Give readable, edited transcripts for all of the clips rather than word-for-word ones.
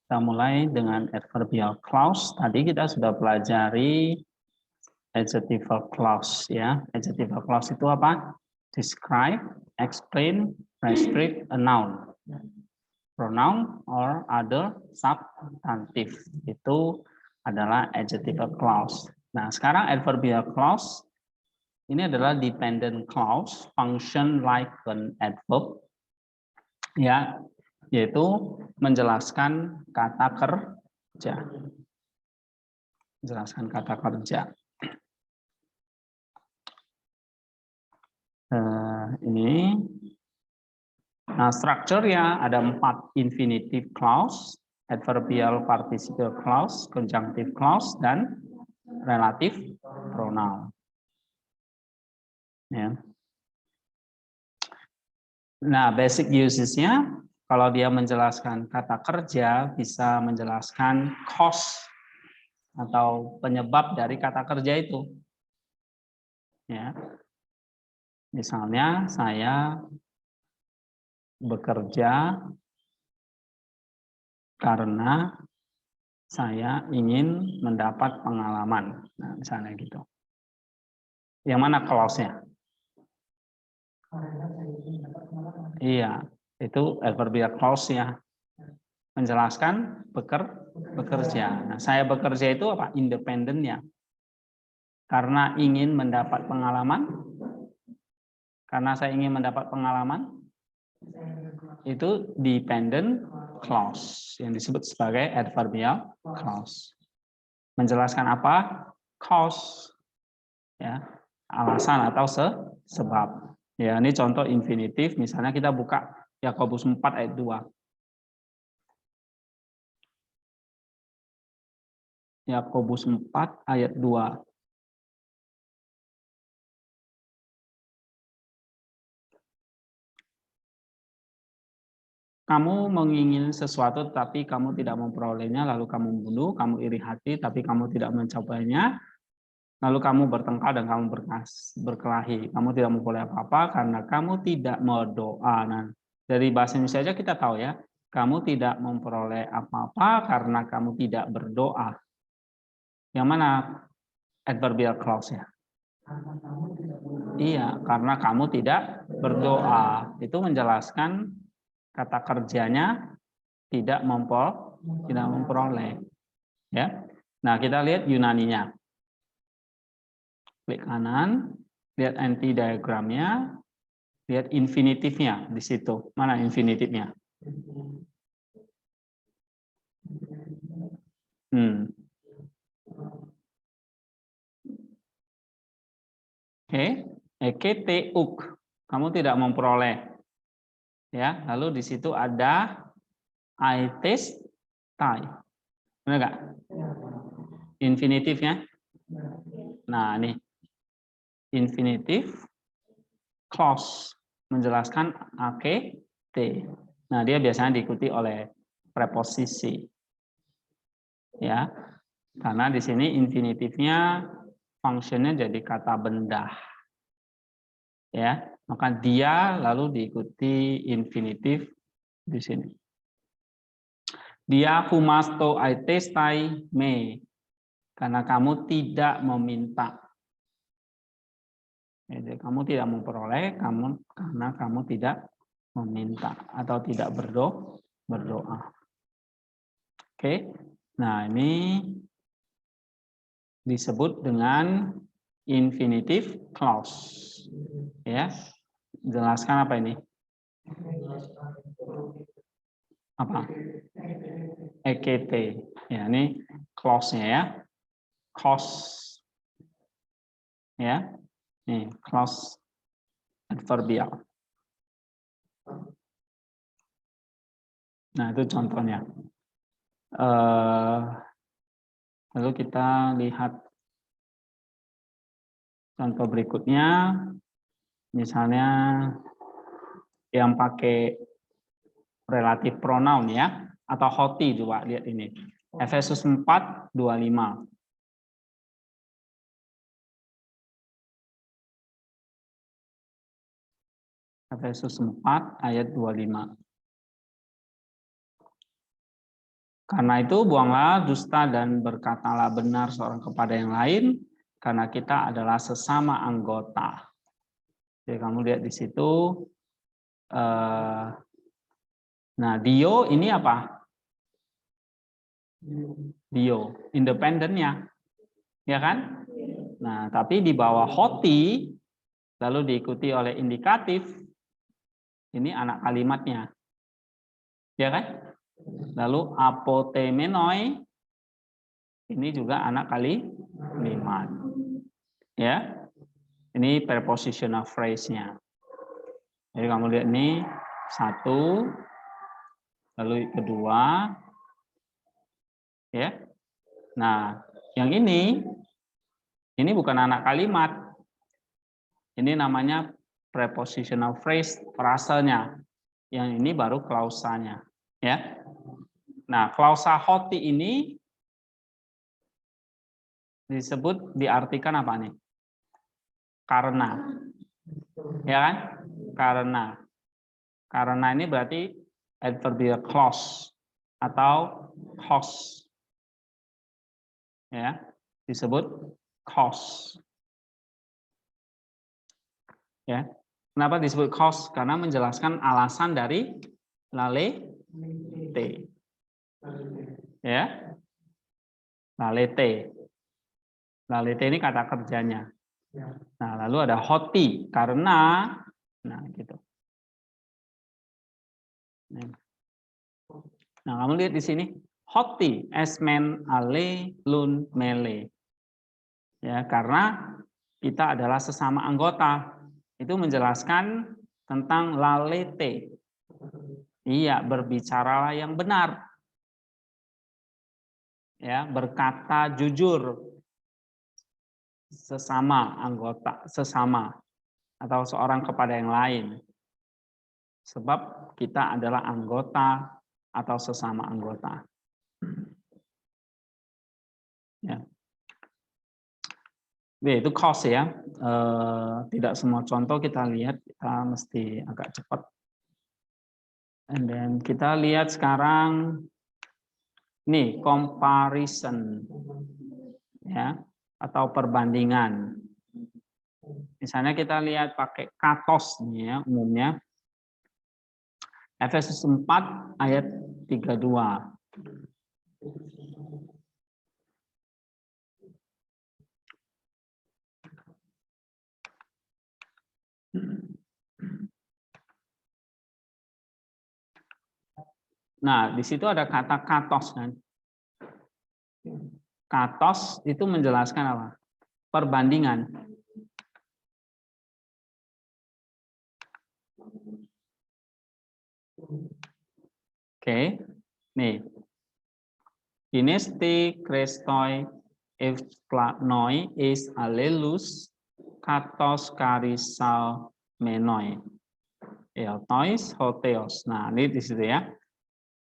Kita mulai dengan adverbial clause. Tadi kita sudah pelajari adjectival clause ya. Adjectival clause itu apa? Describe, explain, restrict a noun. Pronoun or other substantive itu adalah adjectival clause. Nah, sekarang adverbial clause ini adalah dependent clause, function like an adverb, ya, yaitu menjelaskan kata kerja. Menjelaskan kata kerja. Ini, nah strukturnya ada 4 infinitive clause, adverbial participial clause, conjunctive clause, dan relative pronoun. Ya. Nah, basic usage-nya, kalau dia menjelaskan kata kerja, bisa menjelaskan cause atau penyebab dari kata kerja itu. Ya. Misalnya, saya bekerja karena saya ingin mendapat pengalaman. Nah, misalnya gitu. Yang mana clause-nya? Iya, itu adverbial clause ya. Menjelaskan bekerja. Nah, saya bekerja itu apa? Independennya. Karena ingin mendapat pengalaman. Karena saya ingin mendapat pengalaman. Itu dependent clause yang disebut sebagai adverbial clause. Menjelaskan apa? Cause. Ya, alasan atau sebab. Ya, ini contoh infinitif. Misalnya kita buka Yakobus 4 ayat 2. Yakobus 4 ayat 2. Kamu menginginkan sesuatu tapi kamu tidak memperolehnya, lalu kamu membunuh, kamu iri hati tapi kamu tidak mencapainya, lalu kamu bertengkar dan kamu berkelahi. Kamu tidak memperoleh apa-apa karena kamu tidak berdoa. Nah, dari bahasa Indonesia saja kita tahu ya, kamu tidak memperoleh apa-apa karena kamu tidak berdoa. Yang mana adverbial clause-nya? Iya, karena kamu tidak berdoa. Itu menjelaskan kata kerjanya tidak memperoleh. Ya. Nah, kita lihat Yunaninya. Klik kanan, lihat anti diagramnya, lihat infinitifnya di situ. Mana infinitifnya? Oke, eketeuk. Kamu tidak memperoleh. Ya, lalu di situ ada aitestai. Benar nggak? Infinitifnya. Nah, ini infinitif clause menjelaskan akt. Nah, dia biasanya diikuti oleh preposisi. Ya. Karena di sini infinitifnya fungsinya jadi kata benda. Ya, maka dia lalu diikuti infinitif di sini. Dia humasto aitestai me. Karena kamu tidak meminta. Jadi, kamu tidak memperoleh karena kamu tidak meminta atau tidak berdoa. Oke. Nah, ini disebut dengan infinitive clause. Ya. Jelaskan apa ini? Apa? EKT. Ya, ini clause-nya ya. Cause. Ya. Nih, clause adverbial. Nah, itu contohnya. Lalu kita lihat contoh berikutnya. Misalnya yang pakai relatif pronoun ya, atau hoti juga, lihat ini. Efesus 4:25. Efesus 4 ayat 25. Karena itu buanglah dusta dan berkatalah benar seorang kepada yang lain, karena kita adalah sesama anggota. Jadi kamu lihat di situ. Nah, dio ini apa? Dio, independennya, ya kan? Nah, tapi di bawah hoti, lalu diikuti oleh indikatif, ini anak kalimatnya, ya kan? Lalu apotemenoi, ini juga anak kalimat, ya. Ini prepositional phrase-nya. Jadi kamu lihat ini satu, lalu kedua, ya. Nah, yang ini bukan anak kalimat. Ini namanya prepositional phrase, frasenya. Yang ini baru klausanya, ya. Nah, klausa hoti ini disebut, diartikan apa nih? Karena, ya kan? Karena ini berarti adverbial clause atau cause, ya, disebut cause, ya. Kenapa disebut cause? Karena menjelaskan alasan dari lalete, ya. Lalete ini kata kerjanya. Nah, lalu ada hoti, karena, nah gitu. Nah, kamu lihat di sini, hoti, esmen, ale, lun, mele. Ya, karena kita adalah sesama anggota. Itu menjelaskan tentang lalete. Iya, berbicaralah yang benar. Ya, berkata jujur. Sesama anggota, sesama atau seorang kepada yang lain. Sebab kita adalah anggota atau sesama anggota. Ya. Itu cause ya. Tidak semua contoh kita lihat, kita mesti agak cepat. And then kita lihat sekarang nih comparison, ya, atau perbandingan. Misalnya kita lihat pakai katos nih ya, umumnya Efesus 4 ayat 32. Nah, di situ ada kata katos kan. Katos itu menjelaskan apa? Perbandingan. Oke. Nih. Kinesti kristoi evplanoi is alelus katos karisal menoi. Eltois hoteos. Nah, ini di situ ya.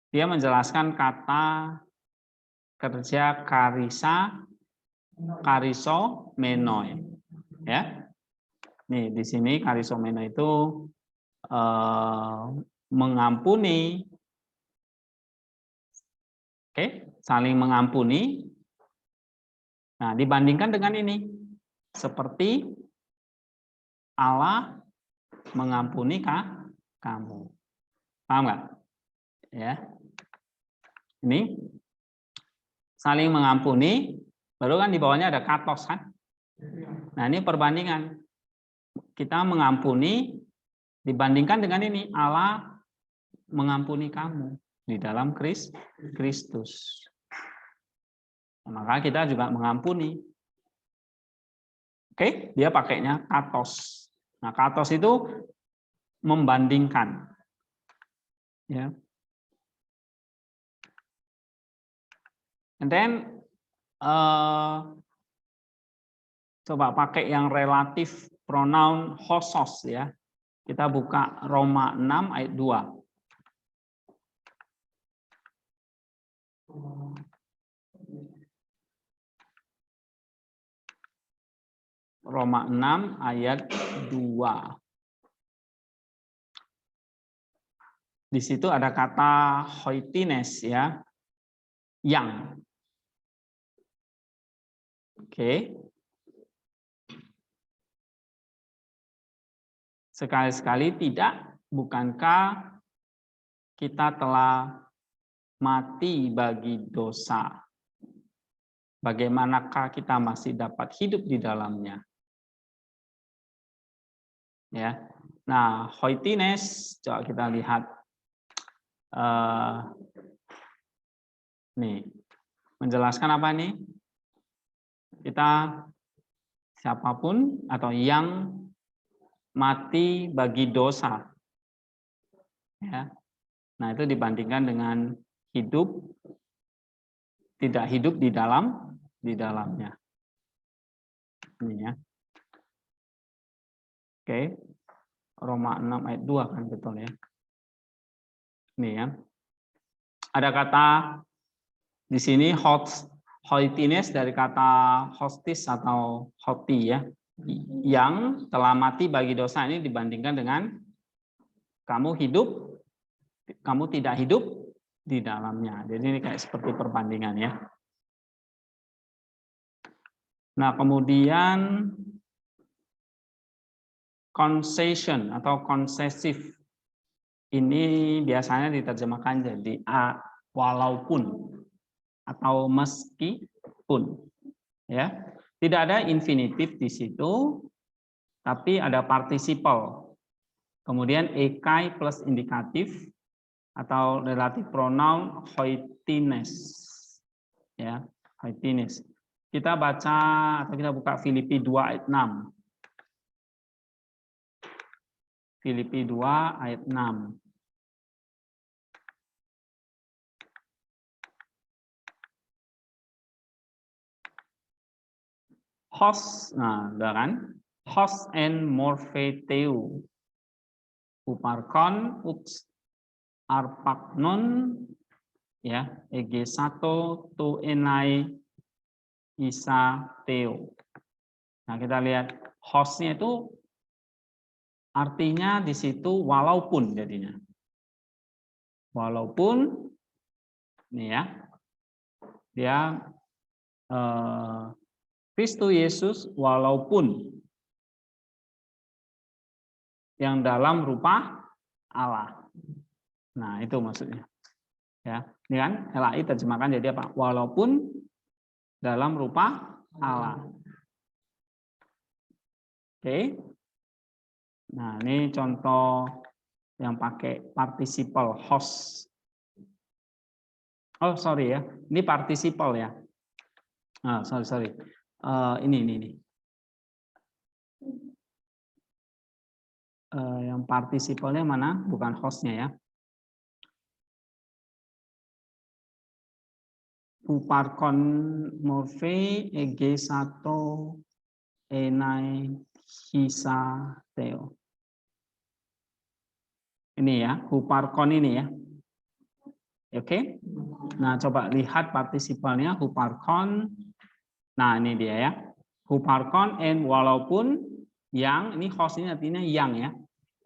Dia menjelaskan kata kerja karisa, kariso, menoi. Ya. Nih, di sini kariso menoi itu mengampuni. Oke, saling mengampuni. Nah, dibandingkan dengan ini. Seperti Allah mengampuni kamu. Paham nggak? Ya. Ini saling mengampuni, baru kan di bawahnya ada katos kan? Nah, ini perbandingan. Kita mengampuni dibandingkan dengan ini, Allah mengampuni kamu di dalam Kristus. Maka kita juga mengampuni. Oke, dia pakainya katos. Nah, katos itu membandingkan. Ya. And then coba pakai yang relatif pronoun hosos ya. Kita buka Roma 6 ayat 2. Roma 6 ayat 2. Di situ ada kata hoitines ya. yang. Oke. Sekali-sekali tidak, bukankah kita telah mati bagi dosa? Bagaimanakah kita masih dapat hidup di dalamnya? Ya. Nah, hoitines, coba kita lihat. Nih, menjelaskan apa nih? Kita siapapun atau yang mati bagi dosa. Ya. Nah, itu dibandingkan dengan hidup, tidak hidup di dalamnya. Ini ya. Oke. Roma 6 ayat 2 kan betul ya. Ini ya. Ada kata di sini hoitines dari kata hostis atau hoti ya. Yang telah mati bagi dosa ini dibandingkan dengan kamu tidak hidup di dalamnya. Jadi ini kayak seperti perbandingan ya. Nah, kemudian concession atau concessive ini biasanya diterjemahkan jadi walaupun atau meskipun ya. Tidak ada infinitif di situ, tapi ada participle. Kemudian ekai plus indikatif atau relative pronoun hoitines. Ya, hoitines. Kita baca atau kita buka Filipi 2 ayat 6. Filipi 2 ayat 6. Hos, nah, udah kan? Hos and morpheteu. Uparkon, ups, arpaknon, ya, eg1 tu enai isa teo. Nah, kita lihat hostnya itu artinya di situ walaupun jadinya. Walaupun, nih ya, dia Kristus Yesus walaupun yang dalam rupa Allah. Nah, itu maksudnya. Ya, ini kan LAI terjemahkan jadi apa? Walaupun dalam rupa Allah. Oke. Nah, ini contoh yang pakai participle host. Oh, sorry ya. Ini participle ya. Ah, sorry. Ini. Yang participalnya mana? Bukan hostnya ya. Uparkon morphe eg1 enai hisa teo. Ini ya, huparkon ini ya. Oke. Nah, coba lihat partisipalnya huparkon. Nah, ini dia ya. Huparkon and walaupun yang, ini host ini artinya yang ya.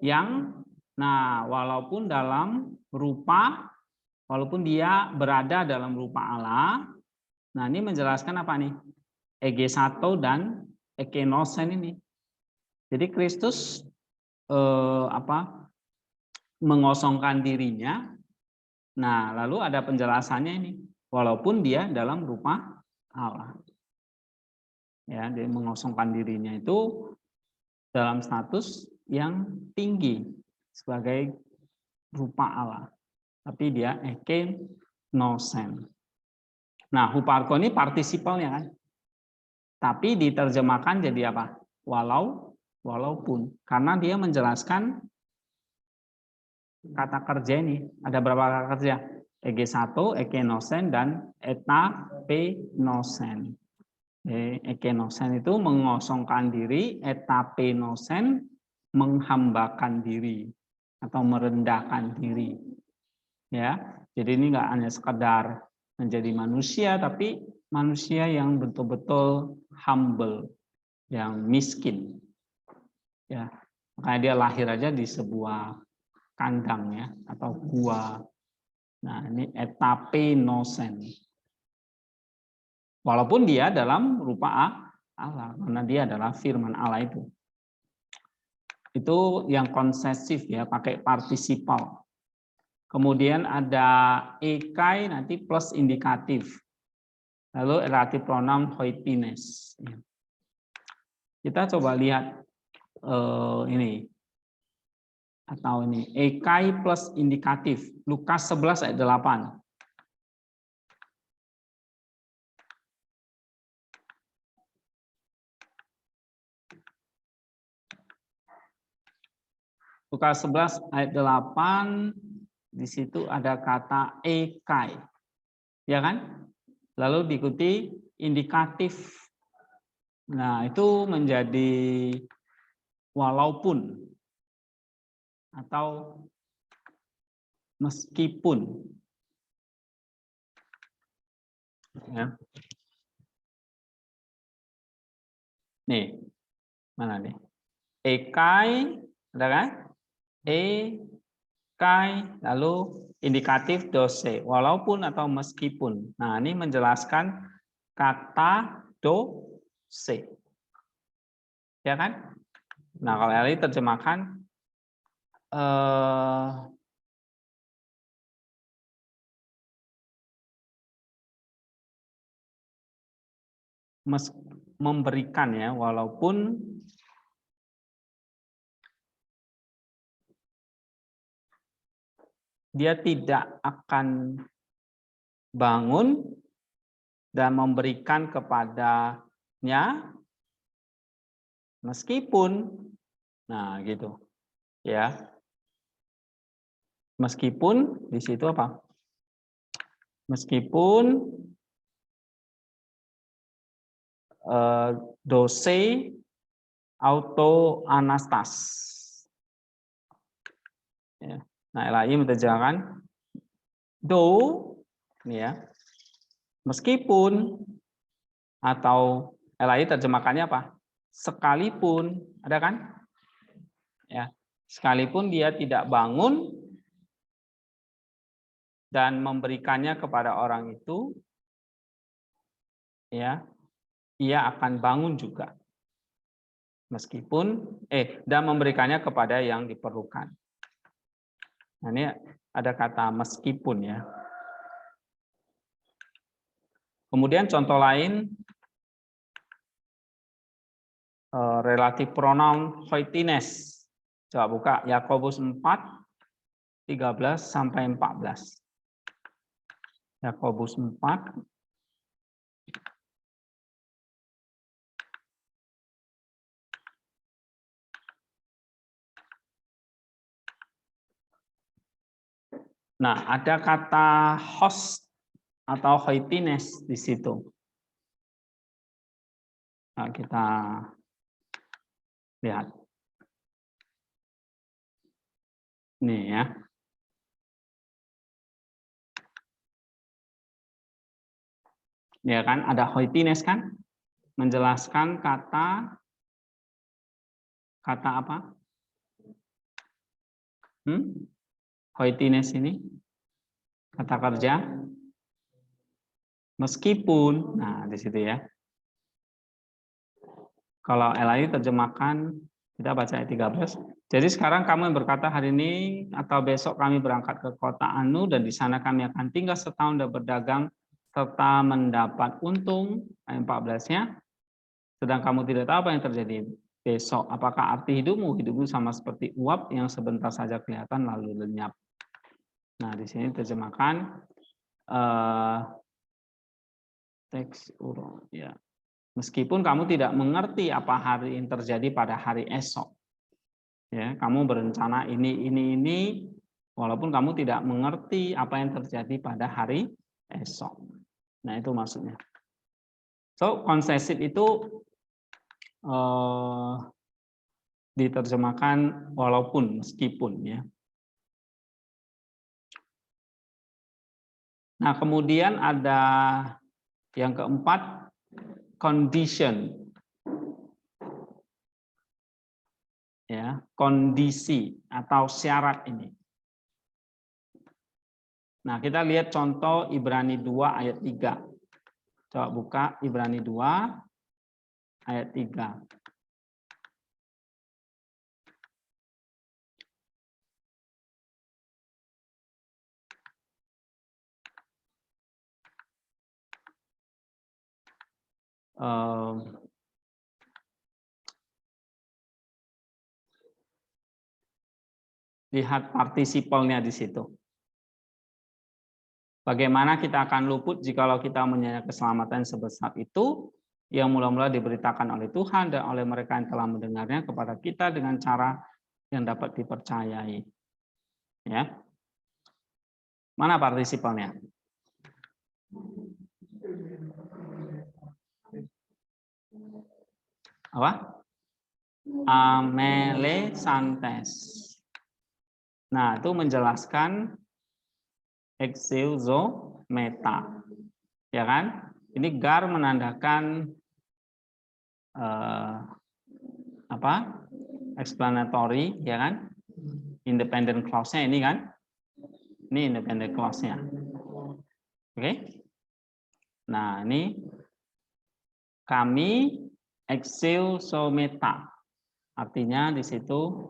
Yang, nah walaupun dalam rupa, walaupun dia berada dalam rupa Allah. Nah, ini menjelaskan apa nih? Eg1 dan ekenosen ini. Jadi Kristus mengosongkan dirinya. Nah, lalu ada penjelasannya ini. Walaupun dia dalam rupa Allah. Ya, dia mengosongkan dirinya itu dalam status yang tinggi sebagai rupa Allah. Tapi dia ekenosen. Nah, huparko ini partisipalnya kan. Tapi diterjemahkan jadi apa? Walaupun. Karena dia menjelaskan kata kerja ini. Ada berapa kata kerja? Eg1, ekenosen, dan etapenosen. Ekenosen itu mengosongkan diri, etapenosen menghambakan diri atau merendahkan diri. Ya, jadi ini nggak hanya sekedar menjadi manusia, tapi manusia yang betul-betul humble, yang miskin. Ya, makanya dia lahir aja di sebuah kandang ya atau gua. Nah, ini etapenosen. Walaupun dia dalam rupa Allah, karena dia adalah firman Allah itu. Itu yang konsesif ya, pakai partisipal. Kemudian ada ekai nanti plus indikatif. Lalu relative pronoun hoitines. Kita coba lihat ini. Atau ini, ekai plus indikatif. Lukas 11 ayat 8. Lukas 11 ayat 8, di situ ada kata ekai. Ya kan? Lalu diikuti indikatif. Nah, itu menjadi walaupun atau meskipun. Ya. Nih, mana nih? Ekai, ada kan? Ekai, lalu indikatif dose, walaupun atau meskipun. Nah, ini menjelaskan kata dose. Ya kan? Nah, kalau ini terjemahkan memberikan ya, walaupun dia tidak akan bangun dan memberikan kepadanya meskipun, nah gitu ya, meskipun di situ apa? Meskipun dose auto anastas. Ya. Nah, LAI menterjemahkan do, ini ya, meskipun, atau LAI terjemahkannya apa? Sekalipun, ada kan? Ya, sekalipun dia tidak bangun dan memberikannya kepada orang itu, ya, ia akan bangun juga. Meskipun dan memberikannya kepada yang diperlukan. Nah, ini ada kata meskipun ya. Kemudian contoh lain, relatif pronoun hoitines. Coba buka Yakobus 4 13 sampai 14. Yakobus 4 Nah, ada kata host atau hoitines di situ. Nah, kita lihat. Nih ya. Ya kan, ada hoitines kan? Menjelaskan kata apa? Hoitines ini kata kerja meskipun, nah di situ ya. Kalau LAI terjemahkan, kita baca ayat 13. Jadi sekarang kamu yang berkata hari ini atau besok kami berangkat ke kota Anu dan di sana kami akan tinggal setahun dan berdagang serta mendapat untung, ayat 14-nya. Sedang kamu tidak tahu apa yang terjadi besok. Apakah arti hidupmu? Hidupmu sama seperti uap yang sebentar saja kelihatan lalu lenyap. Nah, di sini terjemahkan teks urung ya. Meskipun kamu tidak mengerti apa hari yang terjadi pada hari esok. Ya, kamu berencana ini, walaupun kamu tidak mengerti apa yang terjadi pada hari esok. Nah, itu maksudnya. So, konsesif itu diterjemahkan walaupun, meskipun ya. Nah, kemudian ada yang keempat, condition. Ya, kondisi atau syarat ini. Nah, kita lihat contoh Ibrani 2 ayat 3. Coba buka Ibrani 2 ayat 3. Lihat partisipalnya di situ. Bagaimana kita akan luput jikalau kita menyayangkan keselamatan sebesar itu yang mula-mula diberitakan oleh Tuhan dan oleh mereka yang telah mendengarnya kepada kita dengan cara yang dapat dipercayai. Ya. Mana partisipalnya? Apa? Amelesantes. Nah, itu menjelaskan exeuzometa. Ya kan? Ini gar menandakan apa? Explanatory, ya kan? Independent clause-nya ini kan? Ini independent clause-nya. Oke? Nah, ini kami exeuzometa. Artinya di situ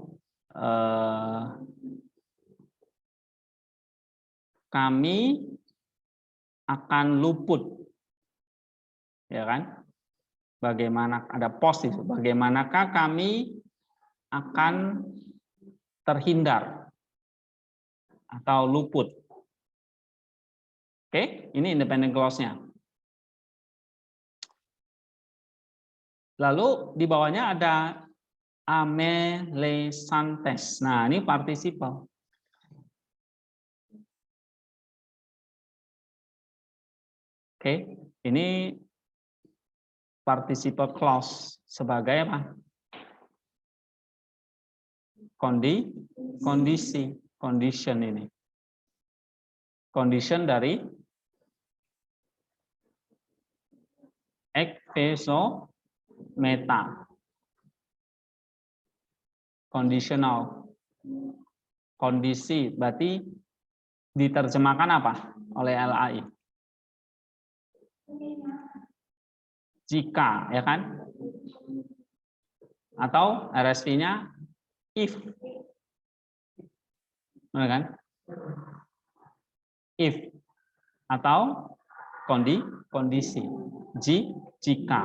kami akan luput, ya kan? Bagaimana ada pos itu? Bagaimanakah kami akan terhindar atau luput? Oke, ini independent clause-nya. Lalu di bawahnya ada amelesantes. Nah, ini participle. Oke, ini participle clause sebagai apa? Kondisi, condition ini. Condition dari exeuzometa. Conditional. Kondisi, berarti diterjemahkan apa oleh LAI? Jika, ya kan? Atau RSV-nya if. Benar kan? If. Atau kondisi. Jika.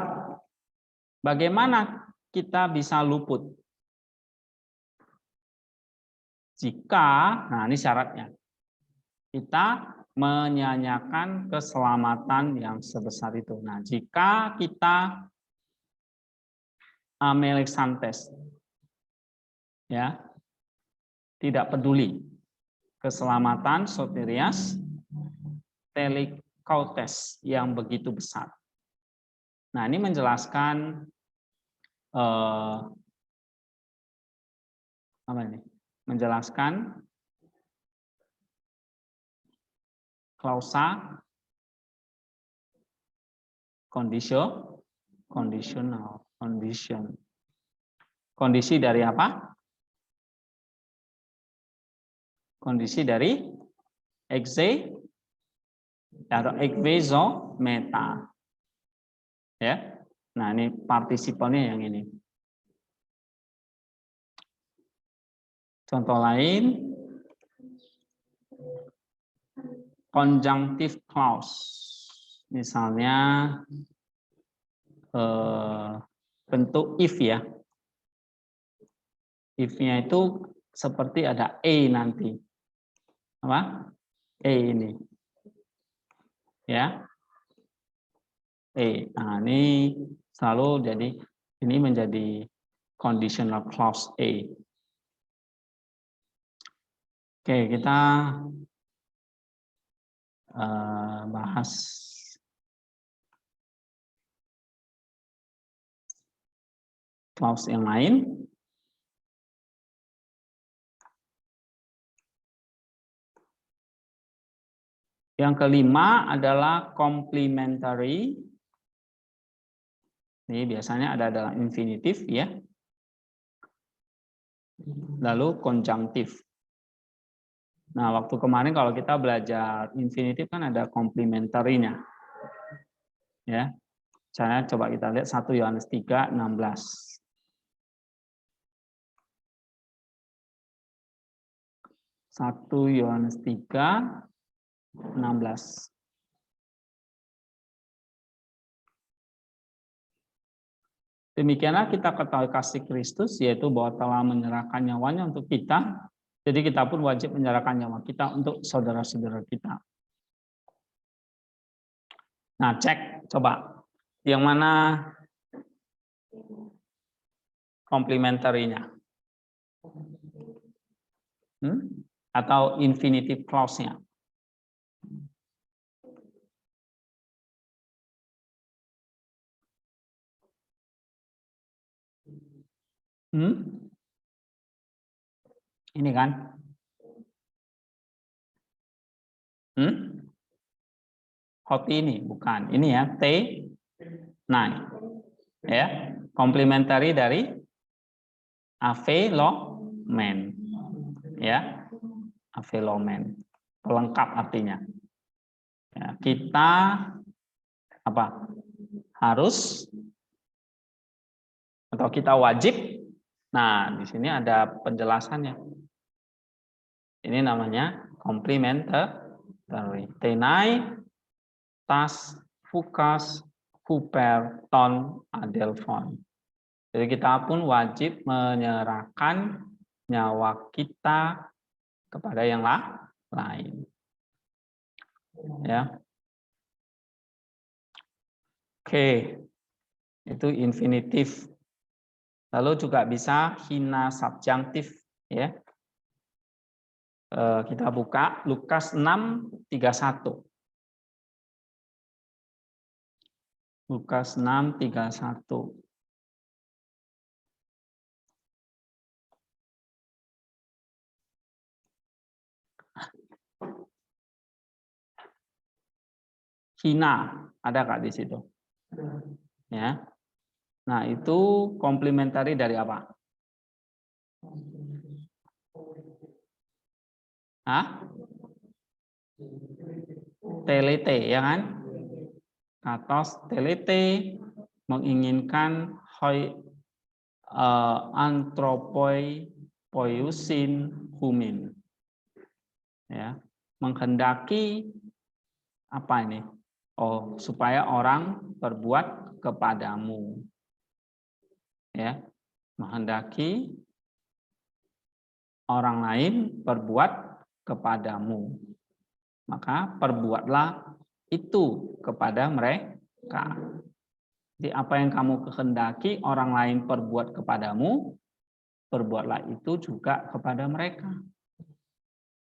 Bagaimana kita bisa luput? Jika, nah ini syaratnya. Kita menyanyikan keselamatan yang sebesar itu. Nah, jika kita amelesantes, ya, tidak peduli keselamatan soterias telikautes yang begitu besar. Nah, ini menjelaskan apa ini? Menjelaskan klausa condition. Kondisi dari apa? Kondisi dari atau exeuzometa. Ya. Nah, ini partisipannya yang ini. Contoh lain, conjunctive clause. Misalnya bentuk if ya. If-nya itu seperti ada a nanti. Apa? A ini. Ya. Nah, ini selalu jadi ini menjadi conditional clause A. Oke, kita bahas clause yang lain. Yang kelima adalah complementary. Ini biasanya ada dalam infinitif ya. Lalu konjunktif. Nah, waktu kemarin kalau kita belajar infinitif kan ada complementary-nya. Ya. Misalnya coba kita lihat 1 Yohanes 3:16. 1 Yohanes 3:16. Demikianlah kita ketahui kasih Kristus, yaitu bahwa telah menyerahkan nyawanya untuk kita. Jadi kita pun wajib menyerahkan nyawa kita untuk saudara-saudara kita. Nah, cek coba yang mana komplementarinya, atau infinitive clause-nya. Ini kan? Hot ini bukan. Ini ya, T9. Ya, komplementari dari avelomen. Ya, avelomen. Pelengkap artinya. Ya, kita apa? Harus atau kita wajib. Nah, di sini ada penjelasannya. Ini namanya complementary. Tenai, tas, fukas, huper, ton, adelphon. Jadi kita pun wajib menyerahkan nyawa kita kepada yang lain. Ya. Oke. Itu infinitif. Lalu juga bisa hina subjunktif, ya. Kita buka Lukas 6:31. Lukas 6:31. Hina, ada Kak di situ? Ya. Nah, itu komplementari dari apa? Telete, ya kan? Katos telete menginginkan antropoi poiusin humin. Ya, menghendaki apa ini? Oh, supaya orang berbuat kepadamu. Ya, menghendaki orang lain berbuat kepadamu. Maka perbuatlah itu kepada mereka. Jadi apa yang kamu kehendaki orang lain perbuat kepadamu, perbuatlah itu juga kepada mereka.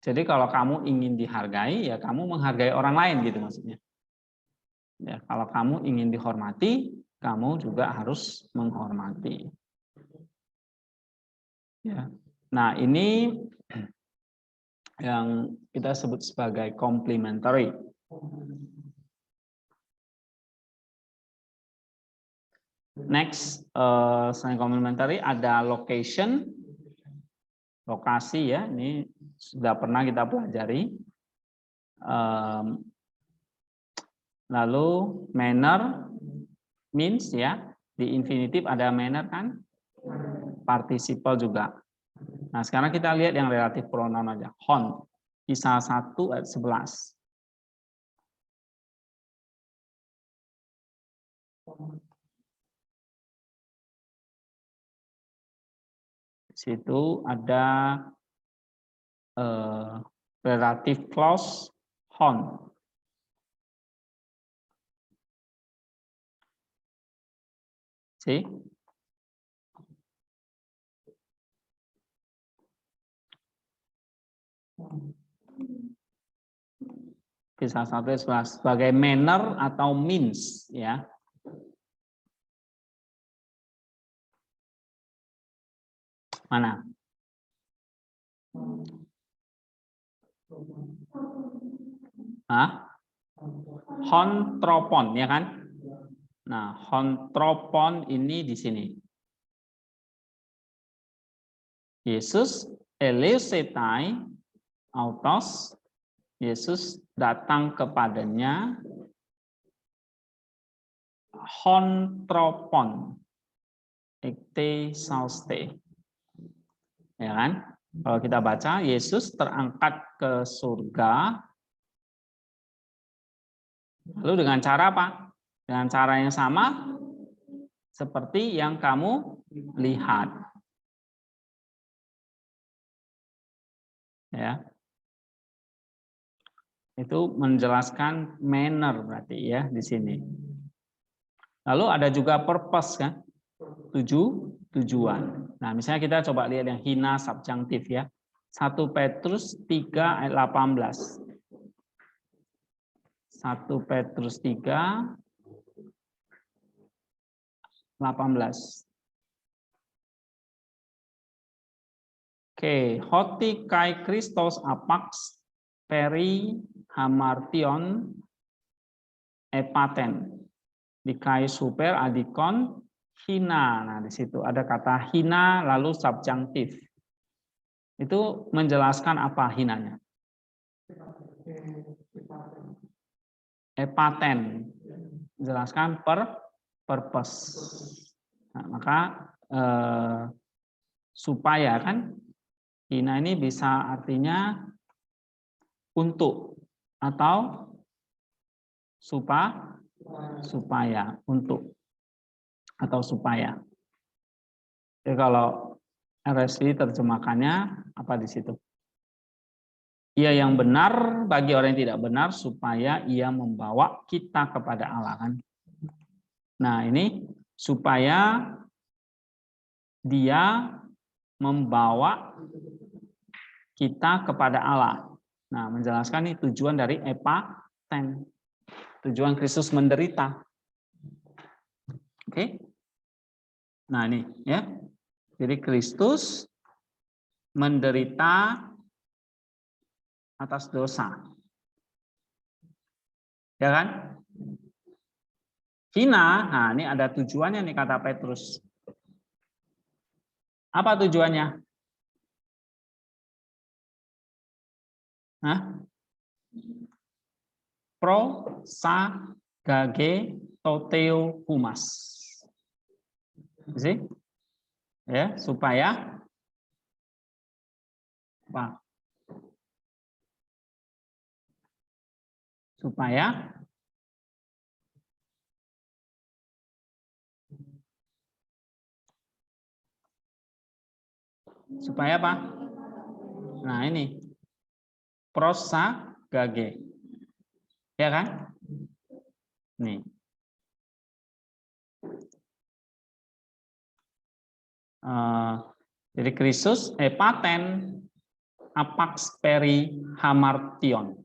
Jadi kalau kamu ingin dihargai, ya kamu menghargai orang lain gitu maksudnya. Ya, kalau kamu ingin dihormati, kamu juga harus menghormati. Ya. Nah, ini yang kita sebut sebagai complementary. Next, selain complementary ada location, lokasi ya. Ini sudah pernah kita pelajari. Lalu manner, means ya. Di infinitif ada manner kan, participle juga. Nah, sekarang kita lihat yang relatif pronoun aja. Hon, Kisah 1 ayat 11. Di situ ada relative clause hon. See? Kisah 1 ayat 11 sebagai manner atau means ya. Mana? Hontropon ya kan? Nah, hontropon ini di sini. Yesus eleusetai autos, Yesus datang kepadanya hontropon, ekte sauste. Ya kan? Kalau kita baca, Yesus terangkat ke surga. Lalu dengan cara apa? Dengan cara yang sama seperti yang kamu lihat. Ya. Itu menjelaskan manner berarti ya di sini. Lalu ada juga purpose kan? Tujuan. Nah, misalnya kita coba lihat yang hina subjunctif ya. 1 Petrus 3 ayat 18. 1 Petrus 3 18. Oke, hoti kai Christos apax peri hamartion epaten. Dikai super adikon hina. Nah, di situ ada kata hina lalu subjunctif. Itu menjelaskan apa hinanya? Epaten. Menjelaskan purpose. Nah, maka supaya kan hina ini bisa artinya untuk atau supaya untuk atau supaya. Jadi kalau RSV terjemahkannya apa di situ? Ia yang benar bagi orang yang tidak benar supaya ia membawa kita kepada Allah kan. Nah, ini supaya dia membawa kita kepada Allah. Nah, menjelaskan ini tujuan dari epaten. Tujuan Kristus menderita. Oke. Nah, ini ya. Jadi Kristus menderita atas dosa. Ya kan? Hina, nah ini ada tujuannya nih kata Petrus. Apa tujuannya? Hah? Pro, sa, gage, toteo, humas. Sih? Ya, supaya apa? Supaya apa? Nah, ini prosa gage. Ya kan? Nih. Jadi Kristus epaten apax peri hamartion.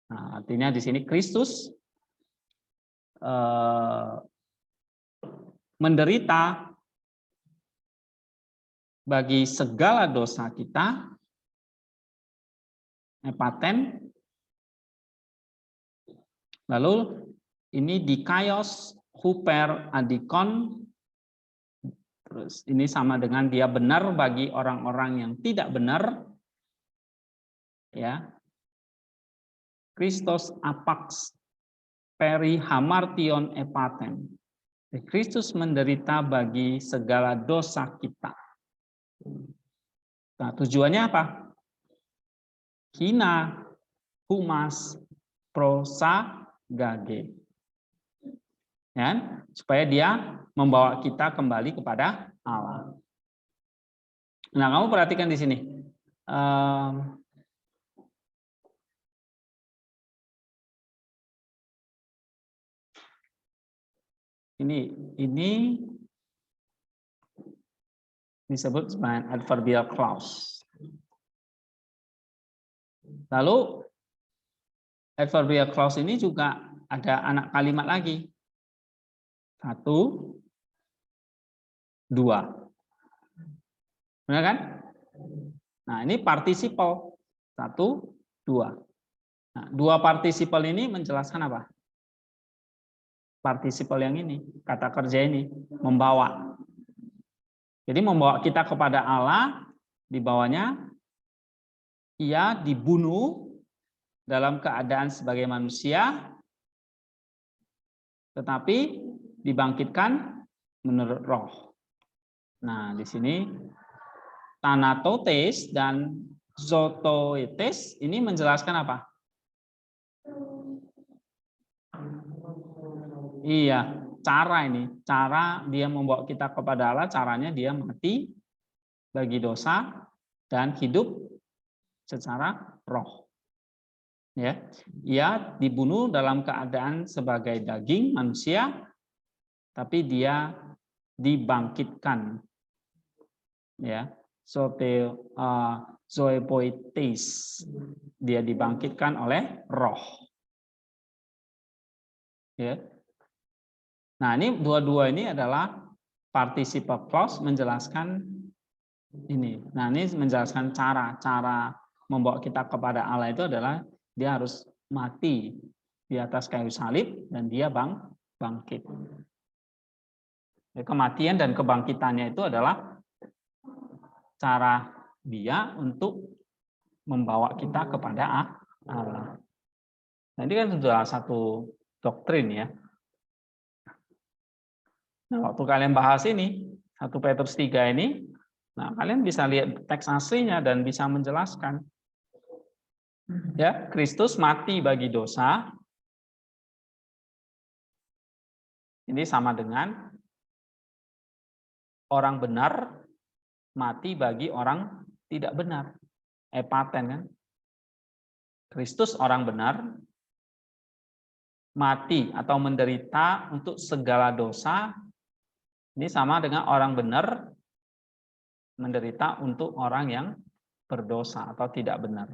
Nah, artinya di sini Kristus menderita bagi segala dosa kita, epaten, lalu ini dikaios huper adikon, terus ini sama dengan dia benar bagi orang-orang yang tidak benar, ya. Kristos apax peri hamartion epaten. Kristus menderita bagi segala dosa kita. Nah, tujuannya apa? Hina, humas, prosa, gage. Ya, supaya dia membawa kita kembali kepada Allah. Nah, kamu perhatikan di sini. Ini disebut sebagai adverbial clause. Lalu adverbial clause ini juga ada anak kalimat lagi. 1, 2. Benar kan? Nah, ini participle. 1, 2. Nah, 2 participle ini menjelaskan apa? Participle yang ini, kata kerja ini, membawa. Jadi membawa kita kepada Allah, di bawahnya ia dibunuh dalam keadaan sebagai manusia, tetapi dibangkitkan menurut roh. Nah, di sini Thanatotes dan Zotoetes ini menjelaskan apa? Iya, cara ini. Cara dia membawa kita kepada Allah, caranya dia mati bagi dosa dan hidup secara roh. Ya, ia dibunuh dalam keadaan sebagai daging manusia, tapi dia dibangkitkan. Ya, zoepoites, dia dibangkitkan oleh roh. Ya. Nah, ini dua-dua ini adalah participle clause menjelaskan ini. Nah, ini menjelaskan cara membawa kita kepada Allah itu adalah dia harus mati di atas kayu salib dan dia bangkit. Kematian dan kebangkitannya itu adalah cara dia untuk membawa kita kepada Allah. Nah, ini kan sudah satu doktrin ya. Nah, waktu kalian bahas ini, 1 Petrus 3 ini, nah kalian bisa lihat teks aslinya dan bisa menjelaskan. Ya, Kristus mati bagi dosa. Ini sama dengan orang benar mati bagi orang tidak benar. Epaten kan? Kristus orang benar mati atau menderita untuk segala dosa. Ini sama dengan orang benar menderita untuk orang yang berdosa atau tidak benar.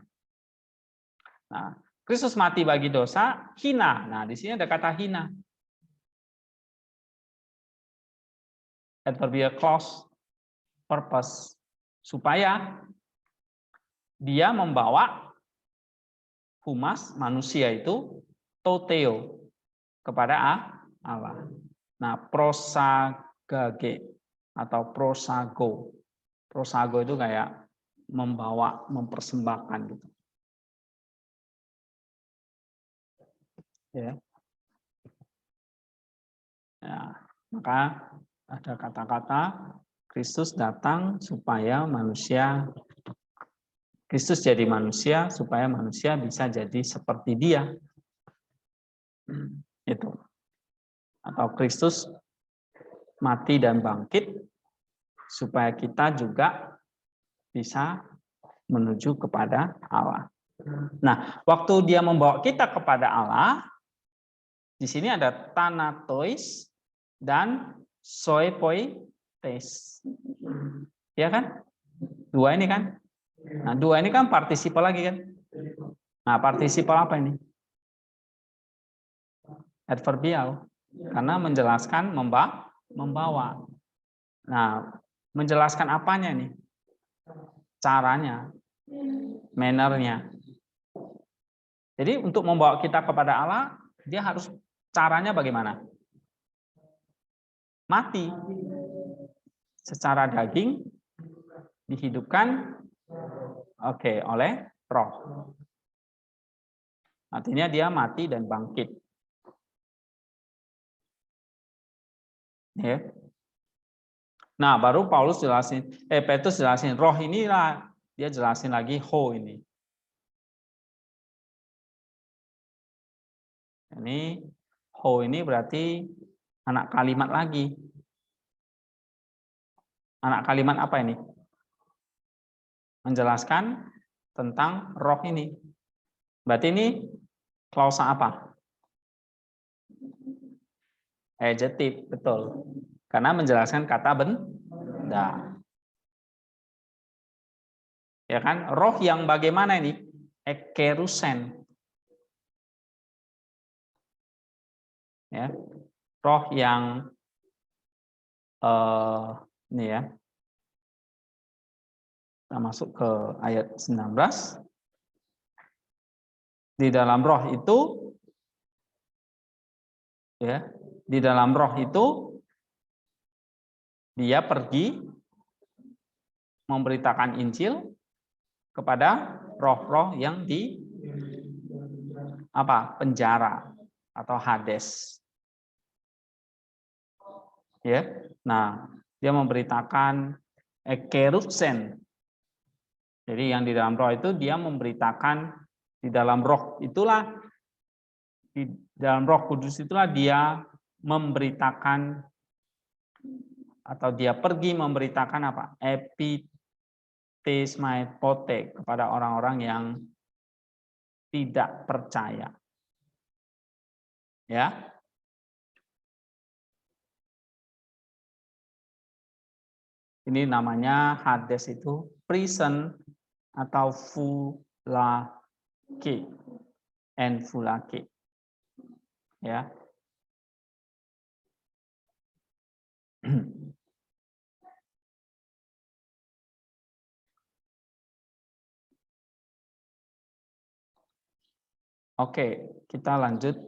Nah, Kristus mati bagi dosa, hina. Nah, di sini ada kata hina. Adverbial clause, purpose, supaya dia membawa humas manusia itu toteo kepada Allah. Nah, prosagage atau prosago. Prosago itu kayak membawa, mempersembahkan gitu. Ya. Ya, maka ada kata-kata Kristus datang supaya manusia, Kristus jadi manusia supaya manusia bisa jadi seperti dia. Itu. Atau Kristus mati dan bangkit supaya kita juga bisa menuju kepada Allah. Nah, waktu dia membawa kita kepada Allah, di sini ada Thanatois dan Zoepoites. Ya kan? Dua ini kan? Nah, dua ini kan partisipal lagi kan? Nah, partisipal apa ini? Adverbial. Karena menjelaskan membawa. Nah, menjelaskan apanya nih? Caranya, mannernya. Jadi untuk membawa kita kepada Allah, dia harus caranya bagaimana? Mati secara daging, dihidupkan oleh roh. Artinya dia mati dan bangkit. Ya. Nah, baru Paulus jelasin, Petrus jelasin roh inilah, dia jelasin lagi ho ini. Ini ho ini berarti anak kalimat lagi. Anak kalimat apa ini? Menjelaskan tentang roh ini. Berarti ini klausa apa? Adjektif, betul. Karena menjelaskan kata benda. Ya kan? Roh yang bagaimana ini? Ekerusen. Ya. Roh yang ini ya. Kita masuk ke ayat 19. Di dalam roh itu ya, di dalam roh itu dia pergi memberitakan Injil kepada roh-roh yang di penjara atau Hades. Ya. Nah, dia memberitakan ekerupsen. Jadi yang di dalam roh itu dia memberitakan di dalam roh itulah, di dalam Roh Kudus itulah dia memberitakan atau dia pergi memberitakan apa? Epitismaipote kepada orang-orang yang tidak percaya. Ya. Ini namanya Hades itu prison atau fulake and fulake. Ya. Oke, kita lanjut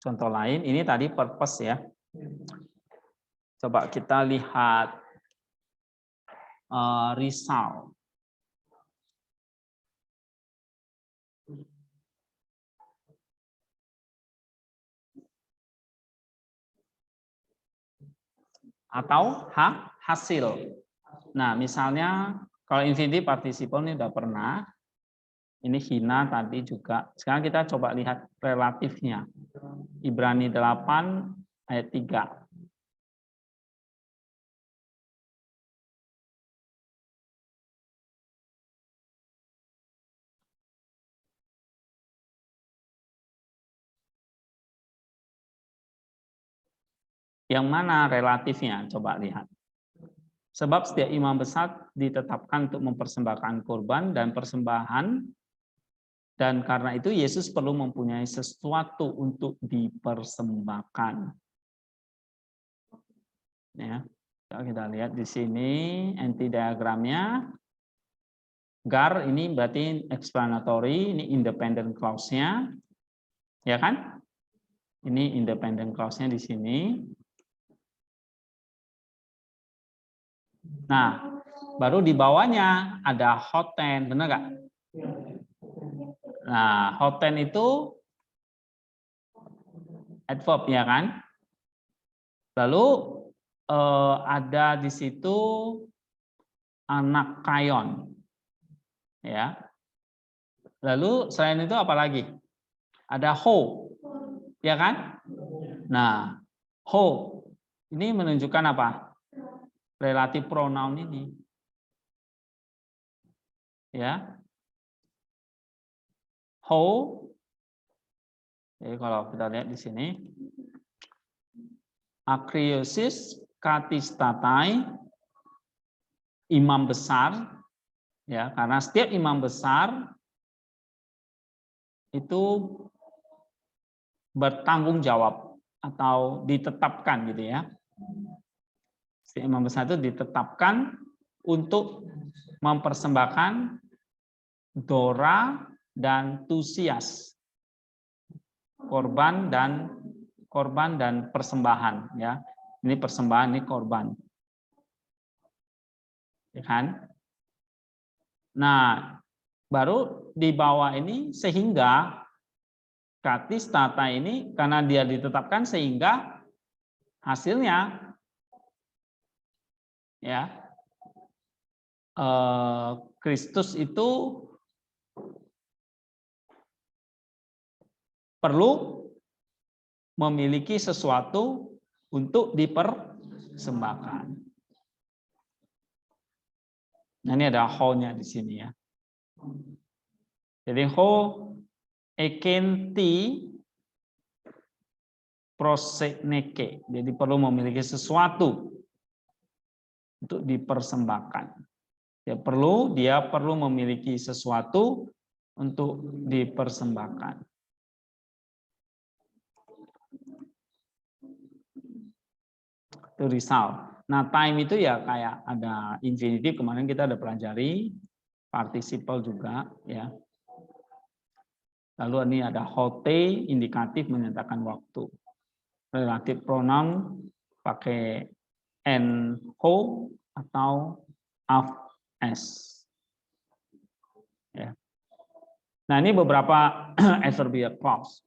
contoh lain. Ini tadi purpose ya. Coba kita lihat result. Atau hasil. Nah, misalnya kalau infinitive participle ini udah pernah. Ini hina tadi juga. Sekarang kita coba lihat relatifnya. Ibrani 8 ayat 3. Yang mana relatifnya? Coba lihat. Sebab setiap imam besar ditetapkan untuk mempersembahkan korban dan persembahan, dan karena itu Yesus perlu mempunyai sesuatu untuk dipersembahkan. Ya, kita lihat di sini anti diagramnya. Gar ini berarti explanatory, ini independent clause-nya, ya kan? Ini independent clause-nya di sini. Nah, baru di bawahnya ada hoten, benar nggak? Nah, hoten itu adverb ya kan? Lalu ada di situ anak kayon, ya. Lalu selain itu apa lagi? Ada ho, ya kan? Nah, ho ini menunjukkan apa? Relatif pronoun ini, ya. Ho, jadi kalau kita lihat di sini, akriosis katistatai, imam besar, ya, karena setiap imam besar itu bertanggung jawab atau ditetapkan gitu ya. Setiap imam besar itu ditetapkan untuk mempersembahkan dora dan tusias, korban dan persembahan ya. Ini persembahan, ini korban. Ya kan? Nah, baru di bawah ini sehingga katis tata ini karena dia ditetapkan sehingga hasilnya ya Kristus itu perlu memiliki sesuatu untuk dipersembahkan. Nah, ini ada ho-nya di sini ya. Jadi ho ekenti proseneke. Jadi perlu memiliki sesuatu untuk dipersembahkan. Dia perlu memiliki sesuatu untuk dipersembahkan. Itu result. Nah, time itu ya kayak ada infinitive, kemarin kita ada pelajari, participle juga ya. Lalu ini ada hote, indikatif menyatakan waktu. Relatif pronoun pakai en ho atau af s. Ya. Nah, ini beberapa adverbial clause.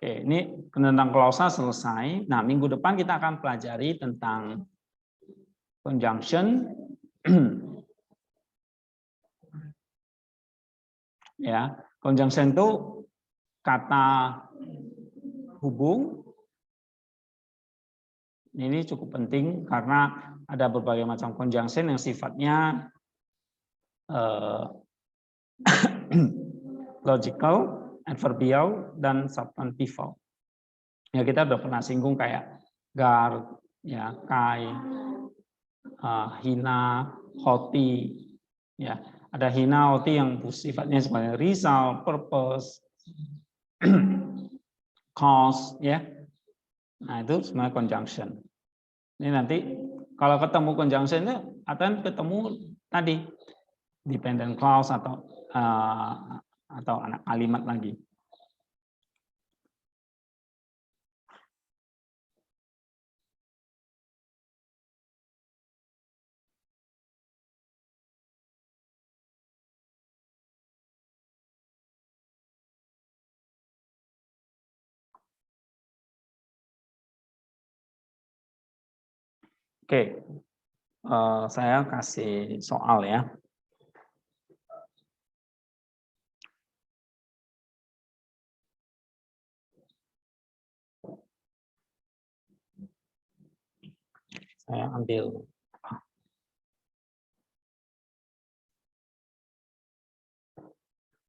Oke, ini tentang klausa selesai. Nah, minggu depan kita akan pelajari tentang conjunction. Ya, conjunction itu kata hubung. Ini cukup penting karena ada berbagai macam conjunction yang sifatnya logical, adverbial, dan substantival. Ya, kita udah pernah singgung kayak guard, ya, kai, hina, hoti. Ya, ada hina, hoti yang sifatnya sebagai result, purpose, cause, ya. Nah, itu sebenarnya conjunction. Ini nanti kalau ketemu conjunction itu akan ketemu tadi dependent clause atau anak kalimat lagi. Oke, saya kasih soal ya. Saya ambil